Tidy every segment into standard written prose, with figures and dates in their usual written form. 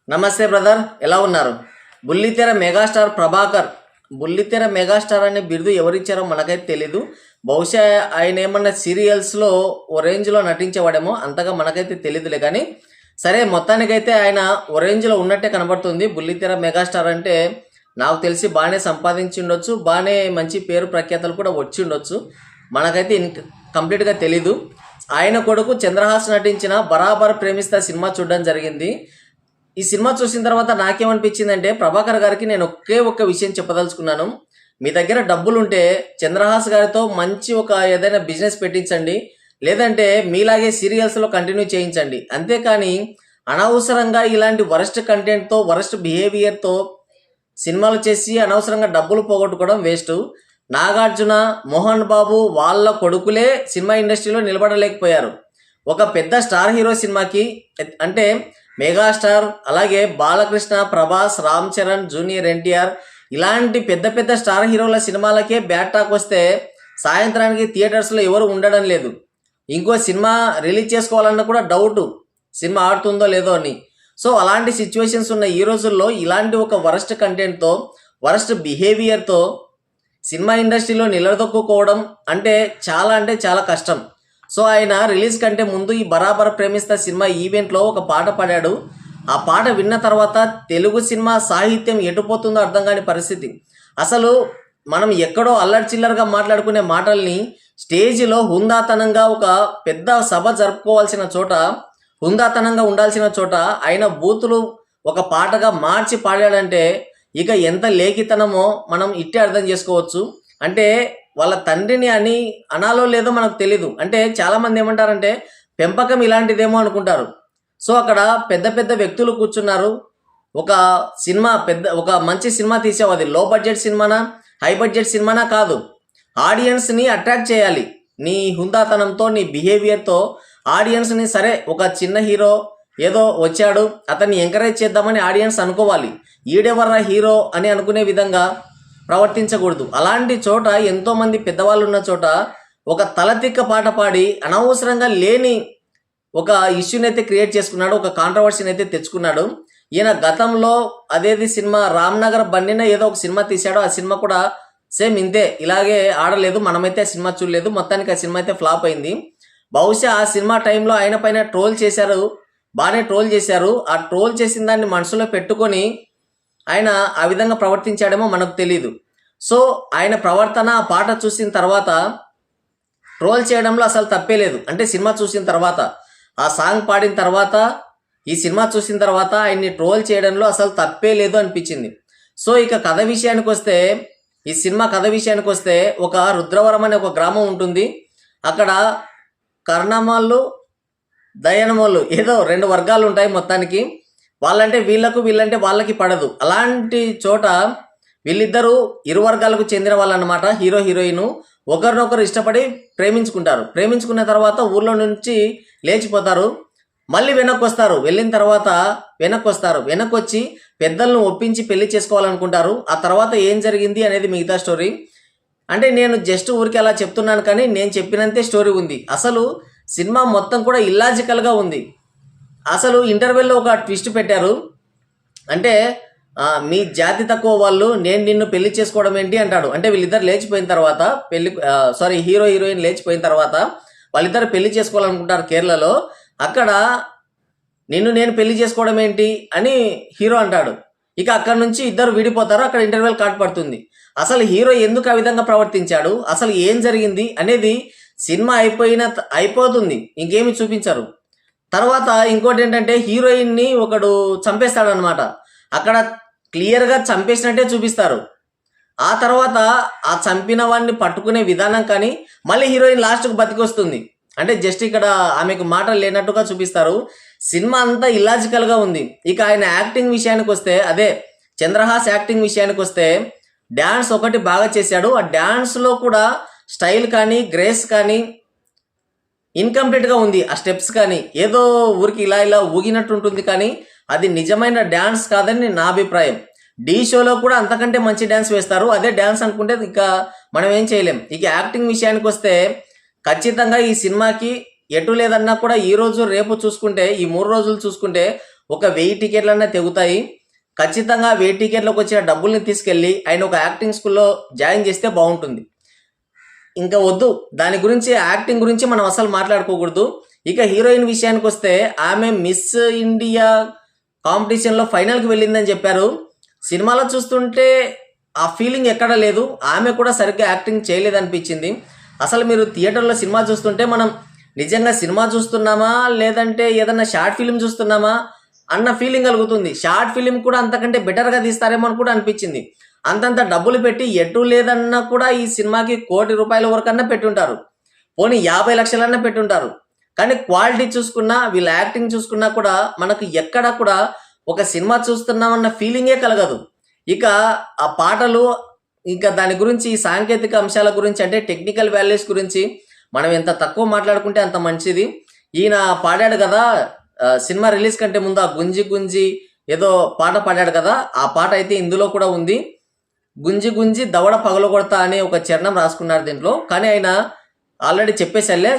నమస్తే బ్రదర్, ఎలా ఉన్నారు? బుల్లితెర మెగాస్టార్ ప్రభాకర్. బుల్లితెర మెగాస్టార్ అనే బిరుదు ఎవరిచ్చారో మనకైతే తెలీదు. బహుశా ఆయన ఏమన్నా సీరియల్స్లో ఓ రేంజ్లో నటించేవాడేమో, అంతగా మనకైతే తెలియదులే. కానీ సరే, మొత్తానికైతే ఆయన ఓ రేంజ్లో ఉన్నట్టే కనబడుతుంది. బుల్లితెర మెగాస్టార్ అంటే నాకు తెలిసి బాగానే సంపాదించి ఉండొచ్చు, బాగానే మంచి పేరు ప్రఖ్యాతలు కూడా వచ్చి ఉండొచ్చు. మనకైతే కంప్లీట్గా తెలీదు. ఆయన కొడుకు చంద్రహాస్ నటించిన బరాబర్ ప్రేమిస్తా సినిమా చూడడం జరిగింది. ఈ సినిమా చూసిన తర్వాత నాకేమనిపించిందంటే, ప్రభాకర్ గారికి నేను ఒక్క విషయం చెప్పదలుచుకున్నాను. మీ దగ్గర డబ్బులు ఉంటే చంద్రహాస్ గారితో మంచి ఏదైనా బిజినెస్ పెట్టించండి, లేదంటే మీలాగే సీరియల్స్లో కంటిన్యూ చేయించండి. అంతేకాని అనవసరంగా ఇలాంటి వరస్ట్ కంటెంట్తో, వరస్ట్ బిహేవియర్తో సినిమాలు చేసి అనవసరంగా డబ్బులు పోగొట్టుకోవడం వేస్ట్. నాగార్జున, మోహన్ బాబు వాళ్ళ కొడుకులే సినిమా ఇండస్ట్రీలో నిలబడలేకపోయారు. ఒక పెద్ద స్టార్ హీరో సినిమాకి, అంటే మెగాస్టార్, అలాగే బాలకృష్ణ, ప్రభాస్, రామ్ చరణ్, జూనియర్ ఎన్టీఆర్ ఇలాంటి పెద్ద పెద్ద స్టార్ హీరోల సినిమాలకే బ్యాడ్ టాక్ వస్తే సాయంత్రానికి థియేటర్స్లో ఎవరు ఉండడం లేదు. ఇంకో సినిమా రిలీజ్ చేసుకోవాలన్నా కూడా డౌటు, సినిమా ఆడుతుందో లేదో అని. సో అలాంటి సిచ్యువేషన్స్ ఉన్న ఈ రోజుల్లో ఇలాంటి ఒక వరస్ట్ కంటెంట్తో, వరస్ట్ బిహేవియర్తో సినిమా ఇండస్ట్రీలో నిలదొక్కుకోవడం అంటే చాలా కష్టం. సో ఆయన రిలీజ్ కంటే ముందు ఈ బరాబర్ ప్రేమిస్తా సినిమా ఈవెంట్లో ఒక పాట పాడాడు. ఆ పాట విన్న తర్వాత తెలుగు సినిమా సాహిత్యం ఎటుపోతుందో అర్థం కాని పరిస్థితి. అసలు మనం ఎక్కడో అల్లరి చిల్లరగా మాట్లాడుకునే మాటల్ని స్టేజిలో హుందాతనంగా, ఒక పెద్ద సభ జరుపుకోవాల్సిన చోట, హుందాతనంగా ఉండాల్సిన చోట ఆయన బూతులు ఒక పాటగా మార్చి పాడాడంటే ఇక ఎంత లేఖితనమో మనం ఇట్టే అర్థం చేసుకోవచ్చు. అంటే వాళ్ళ తండ్రిని అనాలో లేదో మనకు తెలీదు. అంటే చాలామంది ఏమంటారంటే పెంపకం ఇలాంటిదేమో అనుకుంటారు. సో అక్కడ పెద్ద పెద్ద వ్యక్తులు కూర్చున్నారు. ఒక మంచి సినిమా తీసావు, అది లో బడ్జెట్ సినిమానా, హై బడ్జెట్ సినిమానా కాదు. ఆడియన్స్ని అట్రాక్ట్ చేయాలి నీ హుందాతనంతో, నీ బిహేవియర్తో ఆడియన్స్ని. సరే, ఒక చిన్న హీరో ఏదో వచ్చాడు, అతన్ని ఎంకరేజ్ చేద్దామని ఆడియన్స్ అనుకోవాలి. ఈడెవర్రా హీరో అని అనుకునే విధంగా ప్రవర్తించకూడదు. అలాంటి చోట, ఎంతోమంది పెద్దవాళ్ళు ఉన్న చోట ఒక తలతిక్క పాట పాడి అనవసరంగా లేని ఒక ఇష్యూని అయితే క్రియేట్ చేసుకున్నాడు, ఒక కాంట్రవర్సీని అయితే తెచ్చుకున్నాడు. ఈయన గతంలో అదేది సినిమా రామ్నగర్ బండిన ఏదో ఒక సినిమా తీశాడు. ఆ సినిమా కూడా సేమ్ ఇంతే, ఇలాగే ఆడలేదు. మనమైతే ఆ సినిమా చూడలేదు. మొత్తానికి ఆ సినిమా అయితే ఫ్లాప్ అయింది. బహుశా ఆ సినిమా టైంలో ఆయన పైన ట్రోల్ చేశారు, బాగానే ట్రోల్ చేశారు. ఆ ట్రోల్ చేసిన దాన్ని మనసులో పెట్టుకొని ఆయన ఆ విధంగా ప్రవర్తించాడేమో మనకు తెలీదు. సో ఆయన ప్రవర్తన, ఆ పాట చూసిన తర్వాత ట్రోల్ చేయడంలో అసలు తప్పే లేదు. అంటే సినిమా చూసిన తర్వాత, ఆ సాంగ్ పాడిన తర్వాత, ఈ సినిమా చూసిన తర్వాత ఆయన్ని ట్రోల్ చేయడంలో అసలు తప్పే లేదు అనిపించింది. సో ఇక కథ విషయానికి వస్తే, ఈ సినిమా కథ విషయానికి వస్తే, ఒక రుద్రవరం అనే ఒక గ్రామం ఉంటుంది. అక్కడ కర్ణమాళ్ళు, దయనమోళ్ళు ఏదో 2 వర్గాలు ఉంటాయి. మొత్తానికి వాళ్ళంటే వీళ్ళకు, వీళ్ళంటే వాళ్ళకి పడదు. అలాంటి చోట వీళ్ళిద్దరూ ఇరు వర్గాలకు చెందిన వాళ్ళు అన్నమాట. హీరో హీరోయిన్ ఒకరినొకరు ఇష్టపడి ప్రేమించుకుంటారు. ప్రేమించుకున్న తర్వాత ఊర్లో నుంచి లేచిపోతారు. మళ్ళీ వెనక్కి వస్తారు. వెళ్ళిన తర్వాత వెనక్కి వచ్చి పెద్దలను ఒప్పించి పెళ్లి చేసుకోవాలనుకుంటారు. ఆ తర్వాత ఏం జరిగింది అనేది మిగతా స్టోరీ. అంటే నేను జస్ట్ ఊరికి అలా చెప్తున్నాను, కానీ నేను చెప్పినంతే స్టోరీ ఉంది. అసలు సినిమా మొత్తం కూడా ఇల్లాజికల్గా ఉంది. అసలు ఇంటర్వెల్లో ఒక ట్విస్ట్ పెట్టారు. అంటే మీ జాతి తక్కువ వాళ్ళు నేను నిన్ను పెళ్లి చేసుకోవడం ఏంటి అంటాడు. అంటే వీళ్ళిద్దరు లేచిపోయిన తర్వాత, హీరో హీరోయిన్ లేచిపోయిన తర్వాత వాళ్ళిద్దరు పెళ్లి చేసుకోవాలనుకుంటారు కేరళలో. అక్కడ నిన్ను నేను పెళ్లి చేసుకోవడం ఏంటి అని హీరో అంటాడు. ఇక అక్కడ నుంచి ఇద్దరు విడిపోతారు. అక్కడ ఇంటర్వెల్ కట్ పడుతుంది. అసలు హీరో ఎందుకు ఆ విధంగా ప్రవర్తించాడు, అసలు ఏం జరిగింది అనేది సినిమా అయిపోతుంది, ఇంకేమి చూపించరు. తర్వాత ఇంకోటి ఏంటంటే, హీరోయిన్ని ఒకడు చంపేస్తాడు అనమాట. అక్కడ క్లియర్గా చంపేసినట్టే చూపిస్తారు. ఆ తర్వాత ఆ చంపిన వాడిని పట్టుకునే విధానం కానీ, మళ్ళీ హీరోయిన్ లాస్ట్కు బతికొస్తుంది. అంటే జస్ట్ ఇక్కడ ఆమెకు మాటలు లేనట్టుగా చూపిస్తారు. సినిమా అంతా ఇల్లాజికల్గా ఉంది. ఇక ఆయన యాక్టింగ్ విషయానికి వస్తే, అదే చంద్రహాస్ యాక్టింగ్ విషయానికి వస్తే, డ్యాన్స్ ఒకటి బాగా చేశాడు. ఆ డ్యాన్స్లో కూడా స్టైల్ కానీ, గ్రేస్ కానీ ఇన్కంప్లీట్గా ఉంది. ఆ స్టెప్స్ కానీ ఏదో ఊరికి ఇలా ఊగినట్టు ఉంటుంది, కానీ అది నిజమైన డ్యాన్స్ కాదని నా అభిప్రాయం. ఢీ షోలో కూడా అంతకంటే మంచి డ్యాన్స్ వేస్తారు. అదే డ్యాన్స్ అనుకుంటే ఇక మనం ఏం చేయలేం. ఇక యాక్టింగ్ విషయానికి వస్తే ఖచ్చితంగా ఈ సినిమాకి ఎటు లేదన్నా కూడా ఈ రోజు రేపు చూసుకుంటే, ఈ 3 రోజులు చూసుకుంటే ఒక 1000 టికెట్లన్నా తెగుతాయి. ఖచ్చితంగా 1000 టికెట్లకు వచ్చిన డబ్బుల్ని తీసుకెళ్ళి ఆయన ఒక యాక్టింగ్ స్కూల్లో జాయిన్ చేస్తే బాగుంటుంది. ఇంకా వద్దు, దాని గురించి యాక్టింగ్ గురించి మనం అసలు మాట్లాడుకోకూడదు. ఇక హీరోయిన్ విషయానికి వస్తే ఆమె మిస్ ఇండియా కాంపిటీషన్లో ఫైనల్కి వెళ్ళిందని చెప్పారు. సినిమాలో చూస్తుంటే ఆ ఫీలింగ్ ఎక్కడ లేదు. ఆమె కూడా సరిగ్గా యాక్టింగ్ చేయలేదనిపించింది. అసలు మీరు థియేటర్లో సినిమా చూస్తుంటే మనం నిజంగా సినిమా చూస్తున్నామా లేదంటే ఏదన్నా షార్ట్ ఫిలిం చూస్తున్నామా అన్న ఫీలింగ్ కలుగుతుంది. షార్ట్ ఫిలిం కూడా అంతకంటే బెటర్గా తీస్తారేమో అని కూడా అనిపించింది. అంతంత డబ్బులు పెట్టి ఎటు లేదన్నా కూడా ఈ సినిమాకి ₹1,00,00,000 వరకన్నా పెట్టుంటారు, పోనీ 50 లక్షలన్నా పెట్టుంటారు. కానీ క్వాలిటీ చూసుకున్నా వీళ్ళ యాక్టింగ్ చూసుకున్నా కూడా మనకు ఎక్కడ కూడా ఒక సినిమా చూస్తున్నామన్న ఫీలింగే కలగదు. ఇక ఆ పాటలు, ఇంకా దాని గురించి సాంకేతిక అంశాల గురించి అంటే టెక్నికల్ వాల్యూస్ గురించి మనం ఎంత తక్కువ మాట్లాడుకుంటే అంత మంచిది. ఈయన పాడాడు కదా సినిమా రిలీజ్ కంటే ముందు ఆ గుంజి గుంజి ఏదో పాట పాడాడు కదా, ఆ పాట అయితే ఇందులో కూడా ఉంది. గుంజి గుంజి దవడ పగలగొడతా అనే ఒక చరణం రాసుకున్నారు దీంట్లో. కానీ ఆయన ఆల్రెడీ చెప్పేసల్లే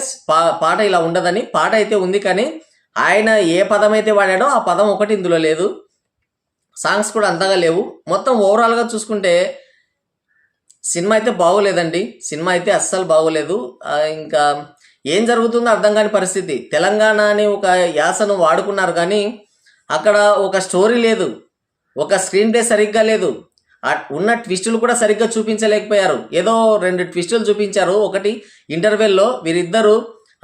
పాట ఇలా ఉండదని. పాట అయితే ఉంది కానీ ఆయన ఏ పదం అయితే వాడాడో ఆ పదం ఒకటి ఇందులో లేదు. సాంగ్స్ కూడా అంతగా లేవు. మొత్తం ఓవరాల్గా చూసుకుంటే సినిమా అయితే బాగోలేదండి. సినిమా అయితే అస్సలు బాగోలేదు. ఇంకా ఏం జరుగుతుందో అర్థం కాని పరిస్థితి. తెలంగాణ అనే ఒక యాసను వాడుకున్నారు కానీ అక్కడ ఒక స్టోరీ లేదు, ఒక స్క్రీన్ ప్లే సరిగ్గా లేదు, ఉన్న ట్విస్టులు కూడా సరిగ్గా చూపించలేకపోయారు. ఏదో 2 ట్విస్టులు చూపించారు. ఒకటి ఇంటర్వెల్లో వీరిద్దరు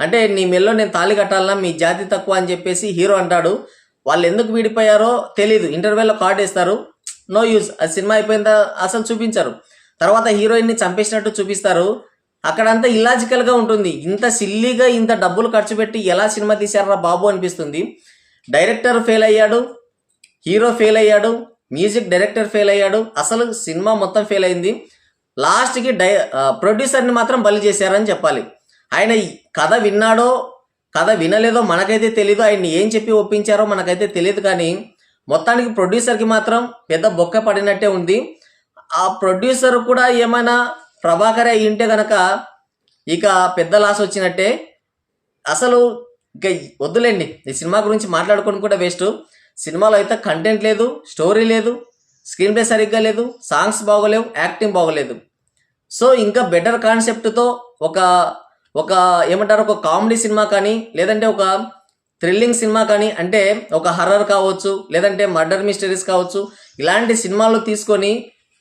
అంటే నీ మెల్లో నేను తాళి కట్టాలన్నా మీ జాతి తక్కువ అని చెప్పేసి హీరో అంటాడు. వాళ్ళు ఎందుకు విడిపోయారో తెలీదు. ఇంటర్వెల్లో కార్డ్ వేస్తారు, నో యూజ్. ఆ సినిమా అయిపోయిందా అసలు చూపించారు. తర్వాత హీరోయిన్ని చంపేసినట్టు చూపిస్తారు. అక్కడంతా ఇల్లాజికల్గా ఉంటుంది. ఇంత సిల్లీగా ఇంత డబ్బులు ఖర్చు పెట్టి ఎలా సినిమా తీశారా బాబు అనిపిస్తుంది. డైరెక్టర్ ఫెయిల్ అయ్యాడు, హీరో ఫెయిల్ అయ్యాడు, మ్యూజిక్ డైరెక్టర్ ఫెయిల్ అయ్యాడు, అసలు సినిమా మొత్తం ఫెయిల్ అయింది. లాస్ట్కి ప్రొడ్యూసర్ని మాత్రం బలి చేశారని చెప్పాలి. ఆయన కథ విన్నాడో కథ వినలేదో మనకైతే తెలీదు, ఆయన్ని ఏం చెప్పి ఒప్పించారో మనకైతే తెలియదు. కానీ మొత్తానికి ప్రొడ్యూసర్కి మాత్రం పెద్ద బొక్క పడినట్టే ఉంది. ఆ ప్రొడ్యూసర్ కూడా ఏమైనా ప్రభాకర్ అయి ఉంటే కనుక ఇక పెద్ద లాస్ వచ్చినట్టే. అసలు ఇక వద్దులేండి, ఈ సినిమా గురించి మాట్లాడుకొని కూడా వేస్ట్. సినిమాలో అయితే కంటెంట్ లేదు, స్టోరీ లేదు, స్క్రీన్ ప్లే సరిగ్గా లేదు, సాంగ్స్ బాగోలేవు, యాక్టింగ్ బాగోలేదు. సో ఇంకా బెటర్ కాన్సెప్ట్తో ఒక ఏమంటారు ఒక కామెడీ సినిమా కానీ లేదంటే ఒక థ్రిల్లింగ్ సినిమా కానీ, అంటే ఒక హర్రర్ కావచ్చు లేదంటే మర్డర్ మిస్టరీస్ కావచ్చు, ఇలాంటి సినిమాలు తీసుకొని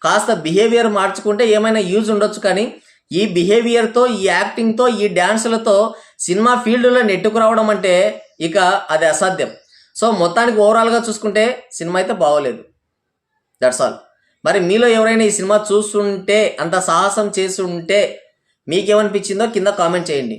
కాస్త బిహేవియర్ మార్చుకుంటే ఏమైనా యూజ్ ఉండొచ్చు. కానీ ఈ బిహేవియర్తో, ఈ యాక్టింగ్తో, ఈ డ్యాన్సులతో సినిమా ఫీల్డ్లో నెట్టుకు రావడం అంటే ఇక అది అసాధ్యం. సో మొత్తానికి ఓవరాల్గా చూసుకుంటే సినిమా అయితే బాగోలేదు. That's all. మరి మీలో ఎవరైనా ఈ సినిమా చూస్తుంటే, అంత సాహసం చేసి ఉంటే మీకేమనిపించిందో కింద కామెంట్ చేయండి.